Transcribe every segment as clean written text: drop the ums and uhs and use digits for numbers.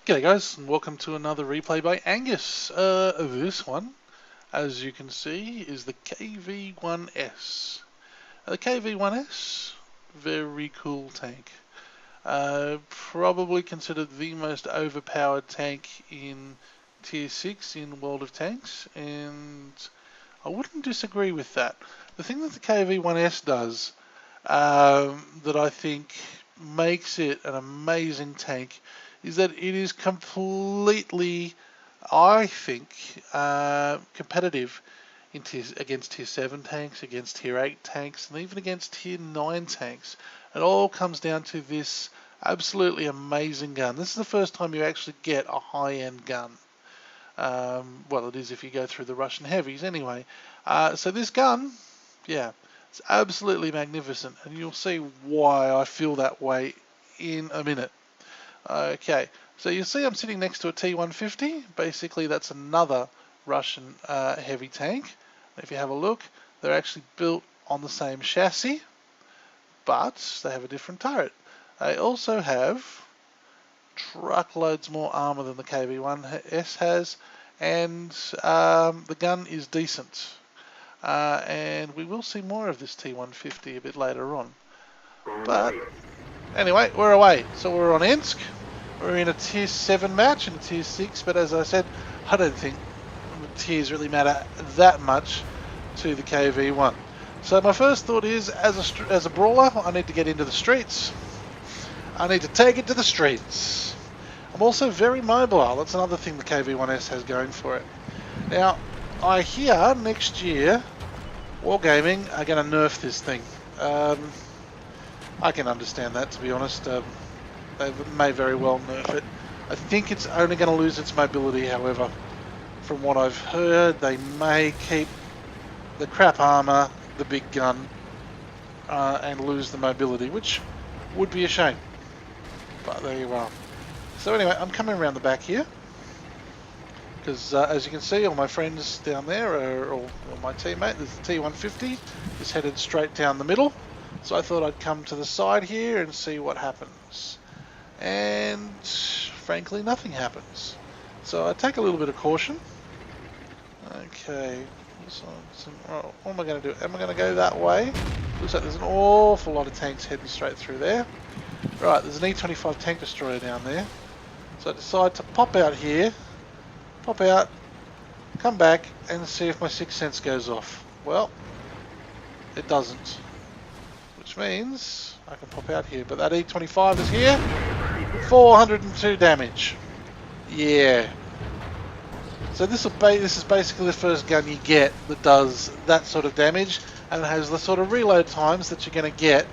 G'day guys, and welcome to another replay by Angus. This one, as you can see, is the KV1S. The KV1S, very cool tank. Probably considered the most overpowered tank in Tier 6 in World of Tanks, and I wouldn't disagree with that. The thing that the KV1S does that I think makes it an amazing tank is that it is completely, I think, competitive against Tier 7 tanks, against Tier 8 tanks, and even against Tier 9 tanks. It all comes down to this absolutely amazing gun. This is the first time you actually get a high-end gun. Well, it is if you go through the Russian heavies anyway. So this gun, yeah, it's absolutely magnificent, and you'll see why I feel that way in a minute. Okay, so you see I'm sitting next to a T150. Basically, that's another Russian heavy tank. If you have a look, they're actually built on the same chassis, but they have a different turret. They also have truckloads more armor than the KV1S has, and the gun is decent. And we will see more of this T150 a bit later on. But anyway, we're away. So we're on Ensk. We're in a Tier 7 match and a Tier 6, but as I said, I don't think the tiers really matter that much to the KV1. So my first thought is, as a brawler, I need to get into the streets. I need to take it to the streets. I'm also very mobile. That's another thing the KV1S has going for it. Now, I hear next year, Wargaming are going to nerf this thing. I can understand that, to be honest. They may very well nerf it. I think it's only going to lose its mobility, however. From what I've heard, they may keep the crap armor, the big gun, and lose the mobility, which would be a shame. But there you are. So anyway, I'm coming around the back here, because as you can see, all my friends down there, or my teammate, there's the T150, is headed straight down the middle. So I thought I'd come to the side here and see what happens. And frankly, nothing happens. So I take a little bit of caution. Okay, so what am I going to do? Am I going to go that way? Looks like there's an awful lot of tanks heading straight through there. Right, there's an E25 tank destroyer down there. So I decide to pop out here, pop out, come back, and see if my sixth sense goes off. Well, it doesn't. Which means I can pop out here, but that E25 is here. 402 damage. Yeah. So this is basically the first gun you get that does that sort of damage, and it has the sort of reload times that you're going to get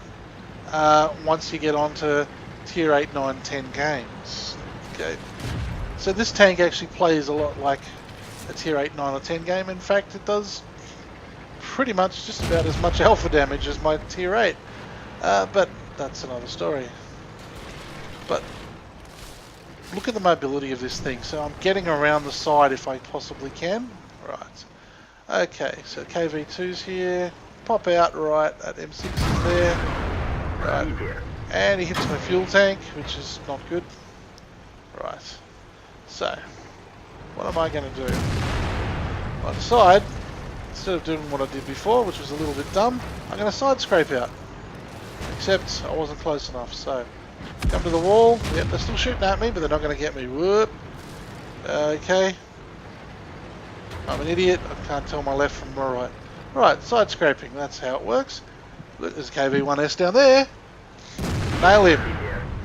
once you get onto Tier 8, 9, 10 games. Okay. So this tank actually plays a lot like a Tier 8, 9 or 10 game. In fact, it does pretty much just about as much alpha damage as my Tier 8. But that's another story. But look at the mobility of this thing. So I'm getting around the side if I possibly can. Right. Okay, so KV2's here. Pop out right at M6 is there. Right. And he hits my fuel tank, which is not good. Right. So, what am I going to do? I decide, instead of doing what I did before, which was a little bit dumb, I'm going to side scrape out. Except I wasn't close enough, so come to the wall. Yep, they're still shooting at me, but they're not going to get me. Whoop. Okay. I'm an idiot. I can't tell my left from my right. Right, side scraping. That's how it works. Look, there's KV1S down there. Nail him.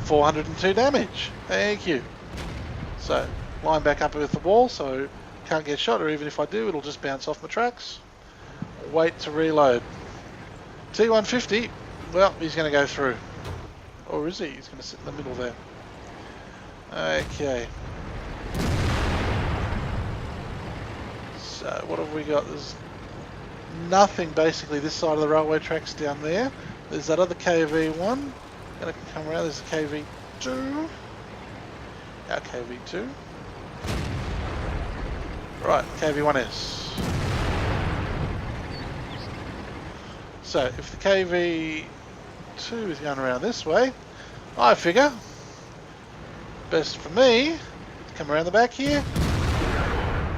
402 damage. Thank you. So, line back up with the wall so can't get shot, or even if I do, it'll just bounce off my tracks. Wait to reload. T150. Well, he's going to go through. Or is he? He's going to sit in the middle there. Okay. So, what have we got? There's nothing basically this side of the railway tracks down there. There's that other KV1. Going to come around. There's a KV2. Our KV2. Right, KV1S. So, if the KV2 is going around this way, I figure best for me come around the back here.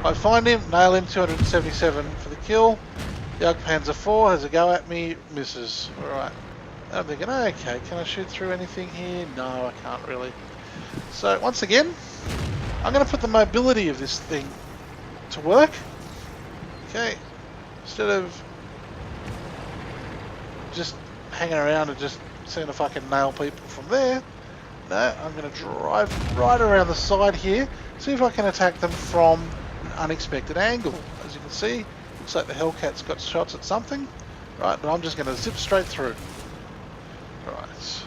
I find him, nail him, 277 for the kill. Jagdpanzer 4 has a go at me, misses. Alright. I'm thinking, okay, can I shoot through anything here? No, I can't really. So, once again, I'm going to put the mobility of this thing to work. Okay. Instead of just hanging around and just seeing if I can nail people from there, no, I'm going to drive right around the side here, see if I can attack them from an unexpected angle. As you can see, looks like the Hellcat's got shots at something. Right, but I'm just going to zip straight through. Right.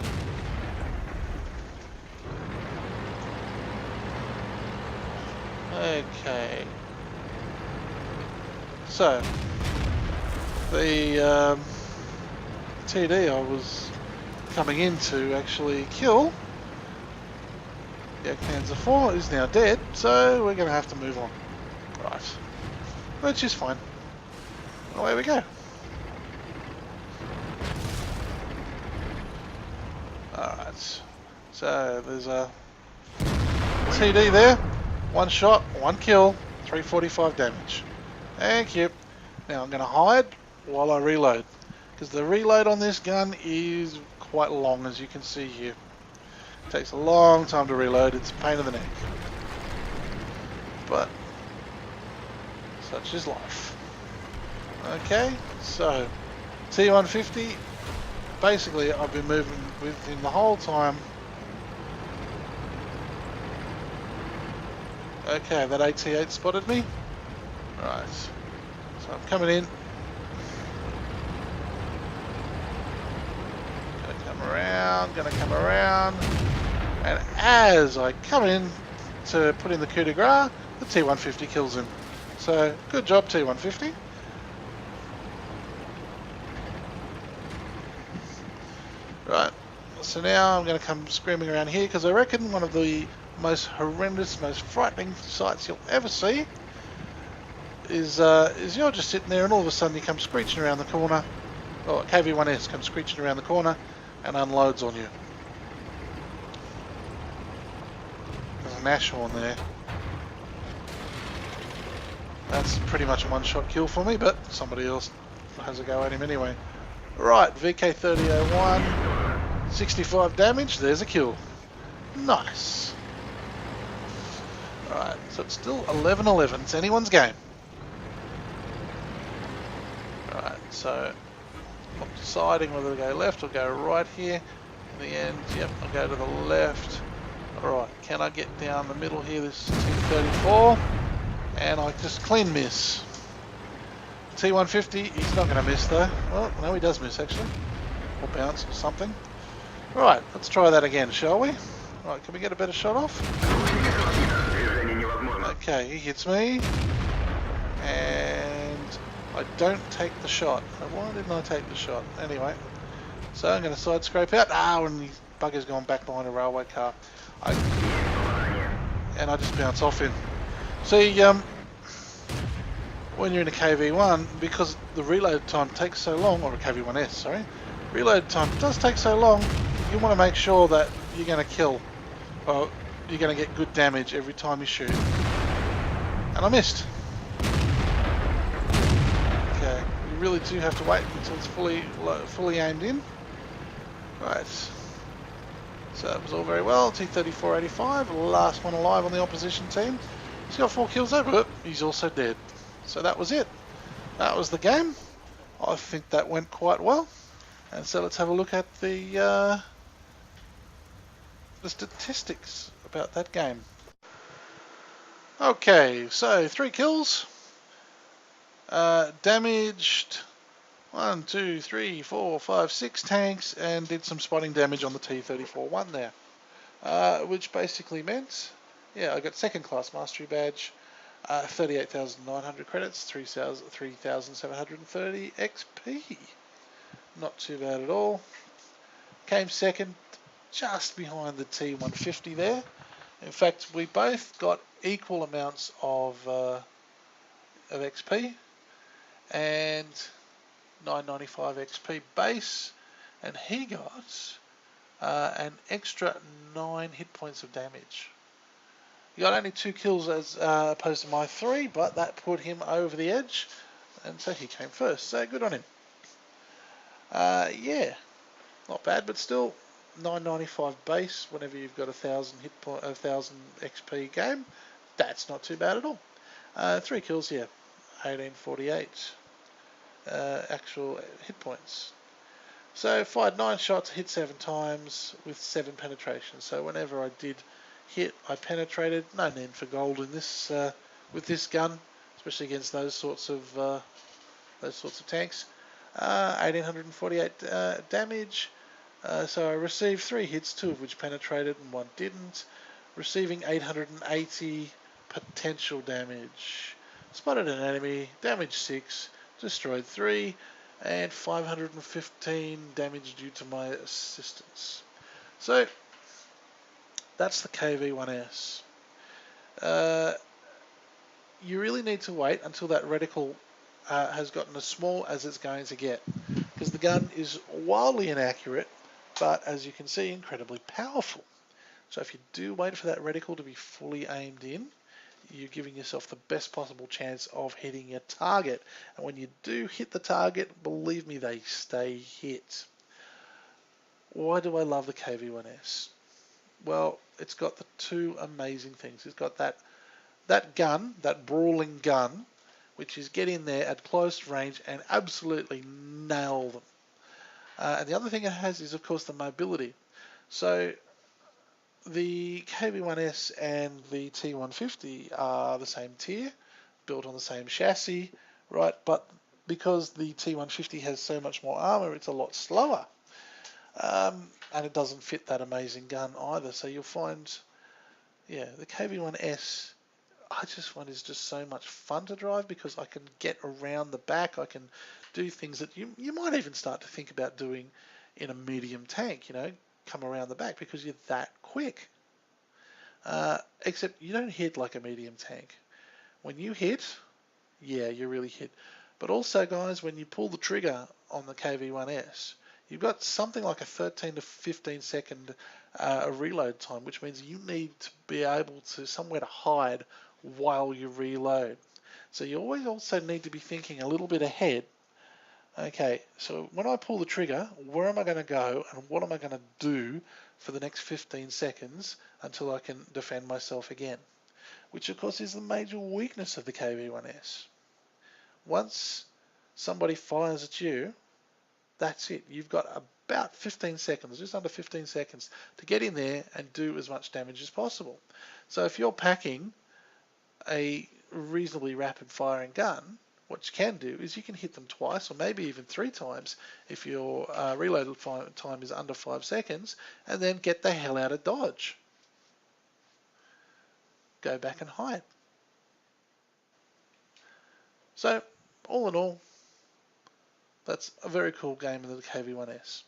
Okay. So, the TD I was coming in to actually kill, Jagdpanzer 4 is now dead, so we're going to have to move on. Right. Which is fine. Away we go. Alright. So, there's a TD there. One shot, one kill, 345 damage. Thank you. Now I'm going to hide while I reload, because the reload on this gun is quite long, as you can see here. It takes a long time to reload, it's a pain in the neck. But such is life. Okay, so T150, basically I've been moving with him the whole time. Okay, that AT-8 spotted me. Right, so I'm coming in. Gonna come around. And as I come in to put in the coup de grace, the T-150 kills him. So, good job T-150. Right, so now I'm going to come screaming around here, because I reckon one of the most horrendous, most frightening sights you'll ever see is you're just sitting there and all of a sudden you come screeching around the corner, or KV1S comes screeching around the corner and unloads on you. There's an Ashhorn there. That's pretty much a one-shot kill for me, but somebody else has a go at him anyway. Right, VK3001, 65 damage, there's a kill. Nice. Alright, so it's still 11-11, it's anyone's game. Alright, so I'm deciding whether to go left or go right here. In the end, yep, I'll go to the left. Alright, can I get down the middle here? This is T-34. And I just clean miss. T-150, he's not going to miss though. Well, no, he does miss actually. Or bounce or something. Right, let's try that again, shall we? Right, can we get a better shot off? Okay, he hits me. And I don't take the shot. Why didn't I take the shot? Anyway, so I'm going to side scrape out. Ah, and his bugger's gone back behind a railway car. And I just bounce off him. See, when you're in a KV1, because the reload time takes so long, or a KV1S, sorry, reload time does take so long, you want to make sure that you're going to kill, or you're going to get good damage every time you shoot. And I missed. Okay, you really do have to wait until it's fully aimed in. Right. So that was all very well. T-3485, last one alive on the opposition team. He's got 4 kills over it. He's also dead. So that was it. That was the game. I think that went quite well. And so let's have a look at the statistics about that game. Okay, so 3 kills. Damaged 1, 2, 3, 4, 5, 6 tanks, and did some spotting damage on the T-34-1 there. Which basically meant, yeah, I got second class mastery badge, 38,900 credits, 3,730 XP. Not too bad at all. Came second, just behind the T-150 there. In fact, we both got equal amounts of XP, and 995 XP base, and he got an extra 9 hit points of damage. He got only 2 kills as opposed to my 3, but that put him over the edge, and so he came first. So good on him. Yeah, not bad, but still 995 base. Whenever you've got 1,000 hit point, 1,000 XP game, that's not too bad at all. 3 kills here, 1848 actual hit points. So fired 9 shots, hit 7 times with 7 penetrations. So whenever I did hit, I penetrated. No need for gold in this with this gun, especially against those sorts of tanks. 1848 damage. So I received 3 hits, 2 of which penetrated and 1 didn't, receiving 880 potential damage. Spotted an enemy, damaged 6, destroyed 3, and 515 damage due to my assistance. So that's the KV1S. You really need to wait until that reticle has gotten as small as it's going to get, because the gun is wildly inaccurate, but as you can see, incredibly powerful. So if you do wait for that reticle to be fully aimed in, you're giving yourself the best possible chance of hitting your target. And when you do hit the target, believe me, they stay hit. Why do I love the KV1S? Well, it's got the 2 amazing things. It's got that gun, that brawling gun, which is get in there at close range and absolutely nail them. And the other thing it has is, of course, the mobility. So the KV1S and the T150 are the same tier, built on the same chassis, right? But because the T150 has so much more armor, it's a lot slower. And it doesn't fit that amazing gun either. So you'll find, yeah, the KV1S, I just find is just so much fun to drive because I can get around the back. I can do things that you might even start to think about doing in a medium tank, come around the back because you're that quick. Except you don't hit like a medium tank. When you hit, yeah, you really hit. But also, guys, when you pull the trigger on the KV1S, you've got something like a 13 to 15 second reload time, which means you need to be able to somewhere to hide while you reload. So you always also need to be thinking a little bit ahead. Okay, so when I pull the trigger, where am I going to go and what am I going to do for the next 15 seconds until I can defend myself again? Which of course is the major weakness of the KV1S. Once somebody fires at you, that's it. You've got about 15 seconds, just under 15 seconds, to get in there and do as much damage as possible. So if you're packing a reasonably rapid firing gun, what you can do is you can hit them twice or maybe even 3 times if your reload time is under 5 seconds, and then get the hell out of dodge. Go back and hide. So all in all, that's a very cool game of the KV1S.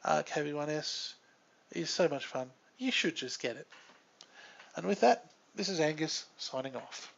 KV1S is so much fun. You should just get it. And with that, this is Angus signing off.